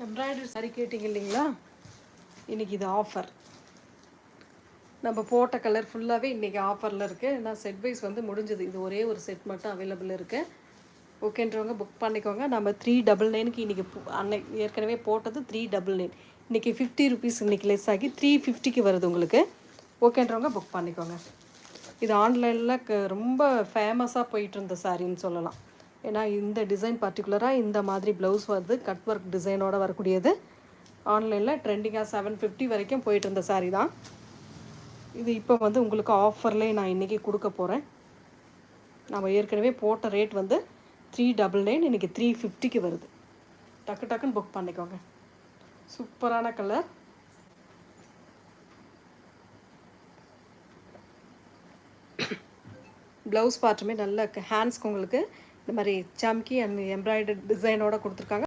Embroidery sorry கேட்டிங்க இல்லைங்களா? இன்றைக்கி இது ஆஃபர். நம்ம போட்ட கலர் ஃபுல்லாகவே இன்றைக்கி ஆஃபரில் இருக்குது. ஏன்னா செட் வைஸ் வந்து முடிஞ்சது. இது ஒரே ஒரு செட் மட்டும் அவைலபிள் இருக்குது. ஓகேன்றவங்க புக் பண்ணிக்கோங்க. நம்ம 399க்கு இன்றைக்கி அன்னைக்கு ஏற்கனவே போட்டது 399. இன்றைக்கி 50 ருபீஸ் இன்றைக்கி லெஸ் ஆகி 350க்கு வருது உங்களுக்கு. ஓகேன்றவங்க புக் பண்ணிக்கோங்க. இது ஆன்லைனில் ரொம்ப ஃபேமஸாக போயிட்டு இருந்த சாரின்னு சொல்லலாம். ஏன்னா இந்த டிசைன் பர்டிகுலராக இந்த மாதிரி ப்ளவுஸ் வருது, கட் ஒர்க் டிசைனோட வரக்கூடியது. ஆன்லைனில் ட்ரெண்டிங்காக 750 வரைக்கும் போயிட்டு இருந்த சாரீ தான் இது. இப்போ வந்து உங்களுக்கு ஆஃபர்லேயே நான் இன்றைக்கி கொடுக்க போகிறேன். நம்ம ஏற்கனவே போட்ட ரேட் வந்து 399, இன்றைக்கி 350க்கு வருது. டக்கு டக்குன்னு புக் பண்ணிக்கோங்க. சூப்பரான கலர். ப்ளவுஸ் பார்ட்டுமே நல்ல ஹேண்ட்ஸ்க்கு உங்களுக்கு இந்த மாதிரி சம்கி அண்ட் எம்ப்ராய்டரி டிசைனோட கொடுத்துருக்காங்க.